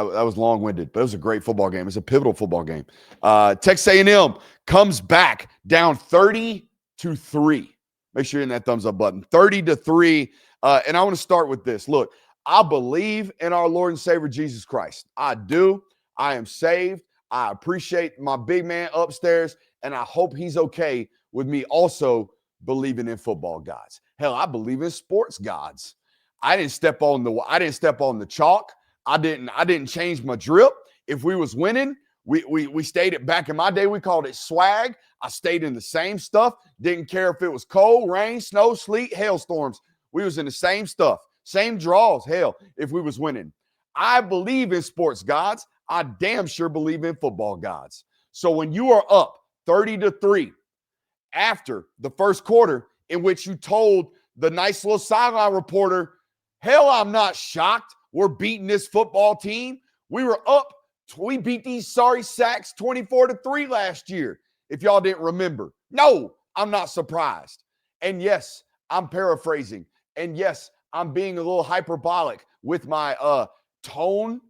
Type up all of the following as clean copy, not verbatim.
That was long-winded, but it was a great football game. It's a pivotal football game. Texas A&M comes back down 30-3. Make sure you're in that thumbs up button. 30-3. And I want to start with this. Look, I believe in our Lord and Savior Jesus Christ. I do. I am saved. I appreciate my big man upstairs, and I hope he's okay with me also believing in football gods. Hell, I believe in sports gods. I didn't step on the chalk. I didn't change my drip. If we was winning, we stayed it. Back in my day, we called it swag. I stayed in the same stuff. Didn't care if it was cold, rain, snow, sleet, hailstorms. We was in the same stuff, same draws. Hell, if we was winning. I believe in sports gods. I damn sure believe in football gods. So when you are up 30-3 after the first quarter, in which you told the nice little sideline reporter, hell, I'm not shocked. We're beating this football team. We were up. We beat these sorry sacks 24-3 last year, if y'all didn't remember. No, I'm not surprised. And yes, I'm paraphrasing. And yes, I'm being a little hyperbolic with my tone,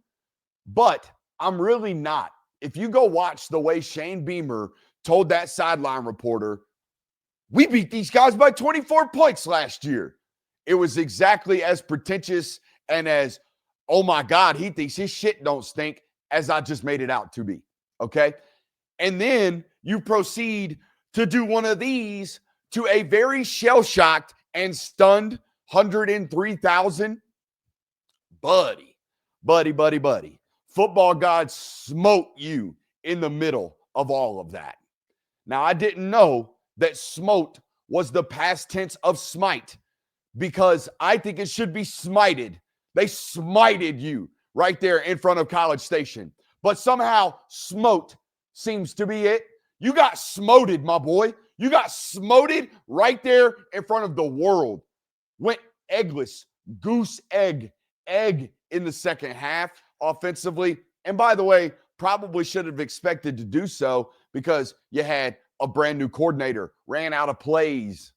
but I'm really not. If you go watch the way Shane Beamer told that sideline reporter, we beat these guys by 24 points last year. It was exactly as pretentious and as, oh my God, he thinks his shit don't stink, as I just made it out to be. Okay? And then you proceed to do one of these to a very shell-shocked and stunned 103,000. Buddy. Football gods smote you in the middle of all of that. Now, I didn't know that smote was the past tense of smite, because I think it should be smited. They smited you right there in front of College Station. But somehow smote seems to be it. You got smoted, my boy. You got smoted right there in front of the world. Went eggless, goose egg in the second half offensively. And by the way, probably should have expected to do so because you had a brand new coordinator, ran out of plays.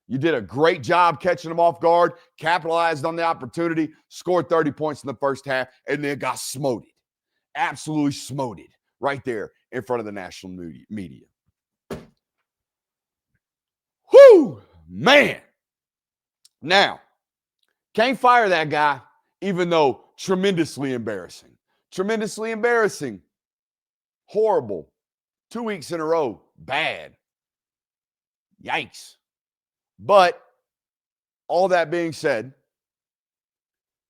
You did a great job catching them off guard, capitalized on the opportunity, scored 30 points in the first half, and then got smoted. Absolutely smoted right there in front of the national media. Whoo, man. Now, can't fire that guy, even though tremendously embarrassing. Tremendously embarrassing. Horrible. 2 weeks in a row. Bad. Yikes. But all that being said,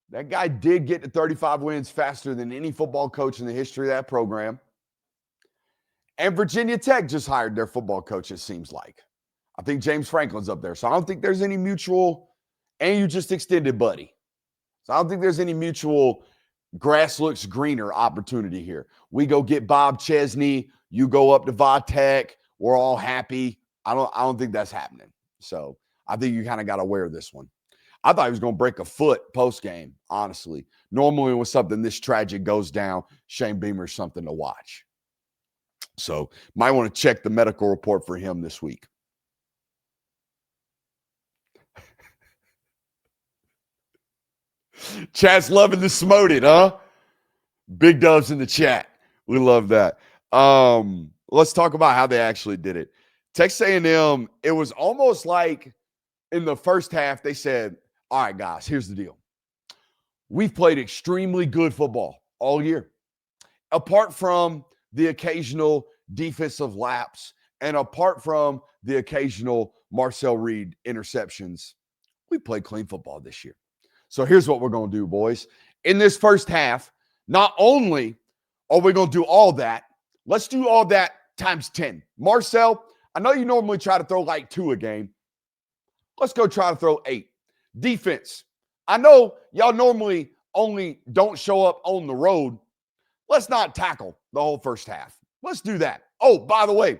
that guy did get to 35 wins faster than any football coach in the history of that program. And Virginia Tech just hired their football coach, it seems like. I think James Franklin's up there. So I don't think there's any mutual, and you just extended Buddy. So I don't think there's any mutual grass looks greener opportunity here. We go get Bob Chesney. You go up to Vatech. We're all happy. I don't think that's happening. So I think you kind of got to wear this one. I thought he was going to break a foot post-game, honestly. Normally when something this tragic goes down, Shane Beamer's something to watch. So might want to check the medical report for him this week. Chat's loving the smoted, huh? Big doves in the chat. We love that. Let's talk about how they actually did it. Texas A&M, it was almost like in the first half, they said, all right, guys, here's the deal. We've played extremely good football all year. Apart from the occasional defensive lapse and apart from the occasional Marcel Reed interceptions, we played clean football this year. So here's what we're going to do, boys. In this first half, not only are we going to do all that, let's do all that times 10. Marcel, I know you normally try to throw like 2 a game. Let's go try to throw 8. Defense, I know y'all normally only don't show up on the road. Let's not tackle the whole first half. Let's do that. Oh, by the way,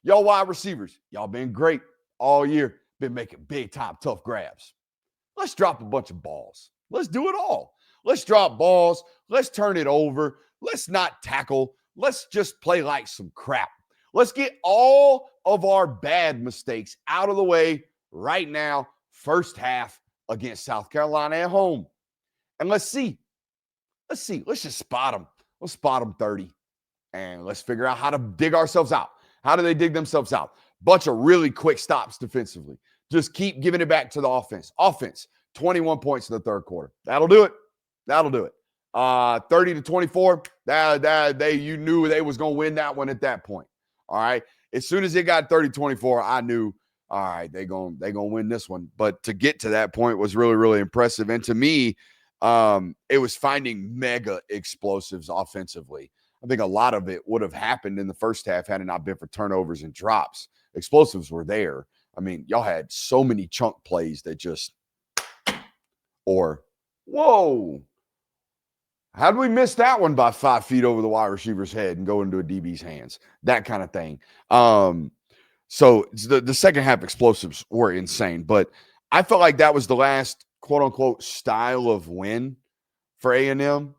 y'all wide receivers, y'all been great all year. Been making big time tough grabs. Let's drop a bunch of balls. Let's do it all. Let's drop balls. Let's turn it over. Let's not tackle. Let's just play like some crap. Let's get all of our bad mistakes out of the way right now, first half against South Carolina at home. And let's see Let's see. Let's just spot them. Let's spot them 30. And let's figure out how to dig ourselves out. How do they dig themselves out? Bunch of really quick stops defensively. Just keep giving it back to the offense. Offense, 21 points in the third quarter. That'll do it. That'll do it. 30-24. You knew they was going to win that one at that point. All right. As soon as it got 30-24, I knew, all right, they're going to win this one. But to get to that point was really, really impressive. And to me, it was finding mega explosives offensively. I think a lot of it would have happened in the first half had it not been for turnovers and drops. Explosives were there. I mean, y'all had so many chunk plays that just, or, whoa, how did we miss that one by 5 feet over the wide receiver's head and go into a DB's hands? That kind of thing. So the second half explosives were insane, but I felt like that was the last quote unquote style of win for A&M.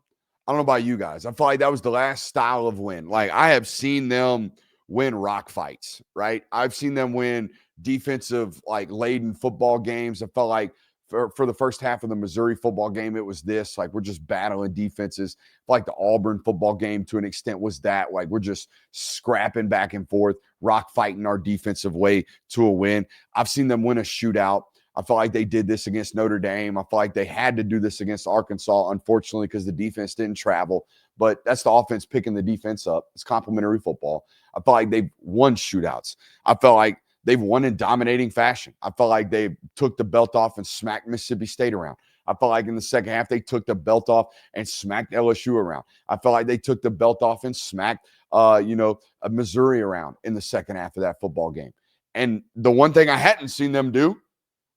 I don't know about you guys. I felt like that was the last style of win. Like, I have seen them win rock fights, right? I've seen them win defensive, like, laden football games. I felt like for the first half of the Missouri football game, it was this. Like, we're just battling defenses. Like the Auburn football game, to an extent, was that. Like, we're just scrapping back and forth, rock fighting our defensive way to a win. I've seen them win a shootout. I felt like they did this against Notre Dame. I felt like they had to do this against Arkansas, unfortunately, because the defense didn't travel. But that's the offense picking the defense up. It's complementary football. I felt like they've won shootouts. I felt like they've won in dominating fashion. I felt like they took the belt off and smacked Mississippi State around. I felt like in the second half, they took the belt off and smacked LSU around. I felt like they took the belt off and smacked, Missouri around in the second half of that football game. And the one thing I hadn't seen them do,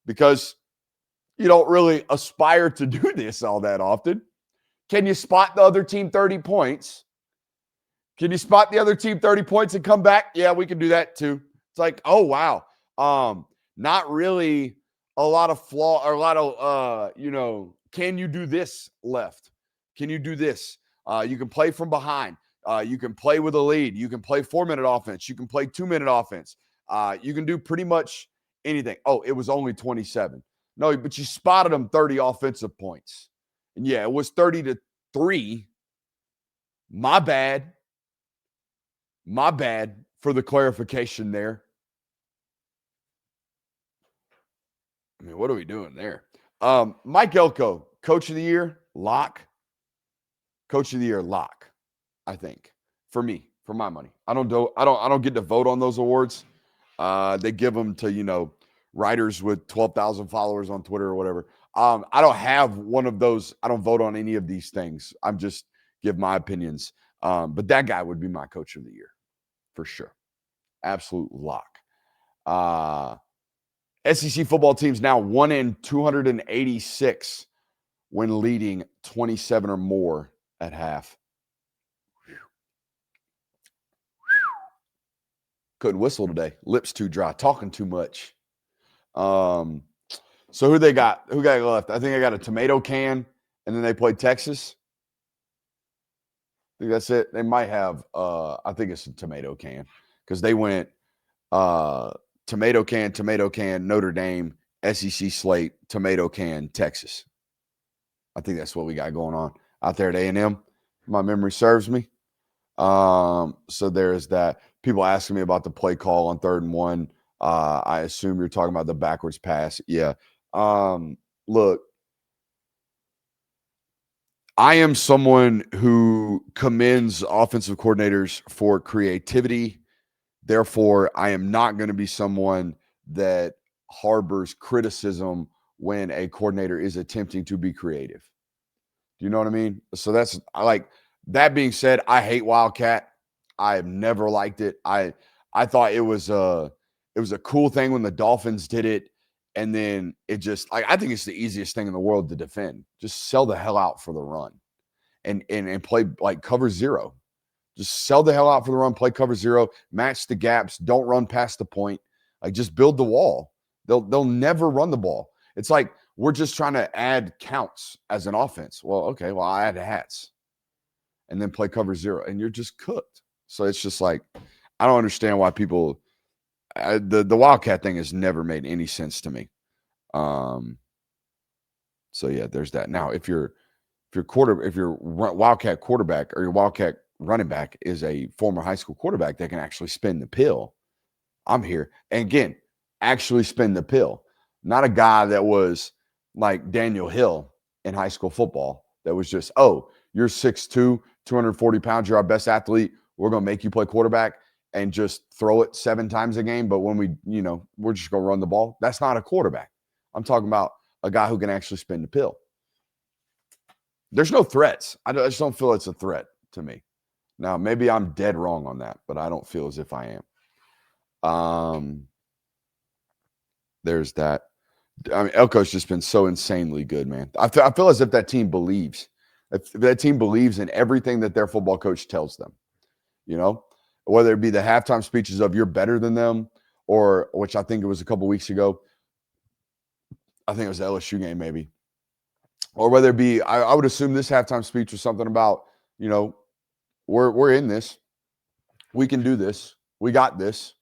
because you don't really aspire to do this all that often. Can you spot the other team 30 points? Can you spot the other team 30 points and come back? Yeah, we can do that too. It's like, oh, wow. Not really a lot of flaw or a lot of, can you do this left? Can you do this? You can play from behind. You can play with a lead. You can play 4-minute offense. You can play 2-minute offense. You can do pretty much anything. Oh, it was only 27. No, but you spotted them 30 offensive points. And yeah, it was 30-3. My bad for the clarification there. I mean, what are we doing there? Mike Elco, Coach of the Year, lock. Coach of the Year, lock, I think. For me, for my money. I don't get to vote on those awards. They give them to, writers with 12,000 followers on Twitter or whatever. I don't have one of those. I don't vote on any of these things. I'm just give my opinions. But that guy would be my Coach of the Year for sure. Absolute lock. SEC football teams now 1-286 when leading 27 or more at half. Couldn't whistle today. Lips too dry. Talking too much. So who they got? Who got left? I think I got a tomato can, and then they played Texas. I think that's it. They might have. I think it's a tomato can because they went tomato can, Notre Dame, SEC slate, tomato can, Texas. I think that's what we got going on out there at A&M. My memory serves me. So there's that. People asking me about the play call on 3rd and 1. I assume you're talking about the backwards pass. Yeah. Look, I am someone who commends offensive coordinators for creativity. Therefore, I am not going to be someone that harbors criticism when a coordinator is attempting to be creative. Do you know what I mean? So that being said, I hate Wildcat. I have never liked it. I thought it was a cool thing when the Dolphins did it. And then it just, I think it's the easiest thing in the world to defend. Just sell the hell out for the run and play like cover zero. Just sell the hell out for the run, play cover zero, match the gaps, don't run past the point. Like, just build the wall. They'll never run the ball. It's like we're just trying to add counts as an offense. Well, okay, I add hats and then play cover zero, and you're just cooked. So it's just like, I don't understand why people the Wildcat thing has never made any sense to me. So yeah, there's that. Now, if you're if your Wildcat quarterback or your Wildcat running back is a former high school quarterback that can actually spin the pill, I'm here. And again, actually spin the pill. Not a guy that was like Daniel Hill in high school football that was just, oh, you're 6'2", 240 pounds, you're our best athlete. We're going to make you play quarterback and just throw it 7 times a game. But when we're just going to run the ball. That's not a quarterback. I'm talking about a guy who can actually spin the pill. There's no threats. I just don't feel it's a threat to me. Now, maybe I'm dead wrong on that, but I don't feel as if I am. There's that. I mean, Elco's just been so insanely good, man. I feel as if that team believes. If that team believes in everything that their football coach tells them, whether it be the halftime speeches of you're better than them, or which I think it was a couple weeks ago. I think it was the LSU game, maybe. Or whether it be, I would assume this halftime speech was something about, we're in this. We can do this. We got this.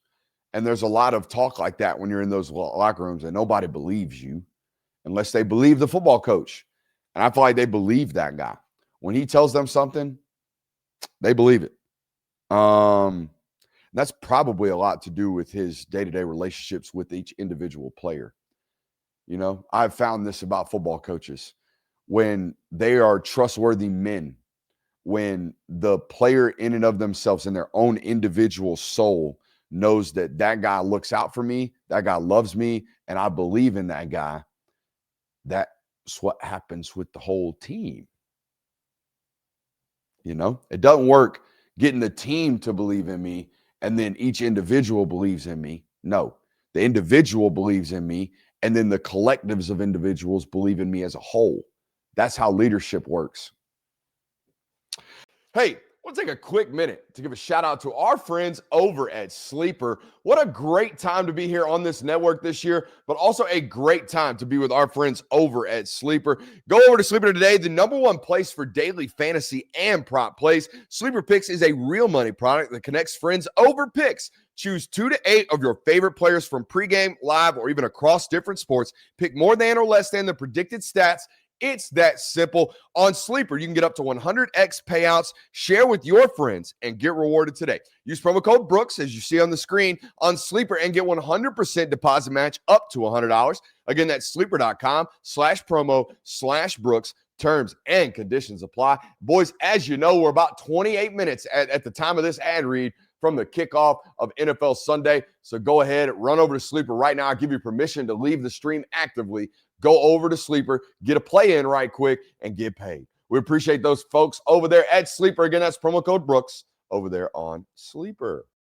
And there's a lot of talk like that when you're in those locker rooms, and nobody believes you unless they believe the football coach. And I feel like they believe that guy. When he tells them something, they believe it. That's probably a lot to do with his day-to-day relationships with each individual player. I've found this about football coaches. When they are trustworthy men, when the player in and of themselves in their own individual soul knows that guy looks out for me, that guy loves me, and I believe in that guy, that's what happens with the whole team. It doesn't work getting the team to believe in me and then each individual believes in me. No, the individual believes in me and then the collectives of individuals believe in me as a whole. That's how leadership works. Hey, we'll take a quick minute to give a shout out to our friends over at Sleeper. What a great time to be here on this network this year, but also a great time to be with our friends over at Sleeper. Go over to Sleeper today, the #1 place for daily fantasy and prop plays. Sleeper Picks is a real money product that connects friends over picks. Choose 2 to 8 of your favorite players from pregame, live, or even across different sports. Pick more than or less than the predicted stats. It's that simple. On Sleeper, you can get up to 100x payouts, share with your friends, and get rewarded today. Use promo code Brooks, as you see on the screen, on Sleeper and get 100% deposit match up to $100. Again, that's sleeper.com/promo/Brooks. Terms and conditions apply. Boys, as you know, we're about 28 minutes at the time of this ad read from the kickoff of NFL Sunday. So go ahead, run over to Sleeper right now. I'll give you permission to leave the stream actively. Go over to Sleeper, get a play in right quick, and get paid. We appreciate those folks over there at Sleeper. Again, that's promo code Brooks over there on Sleeper.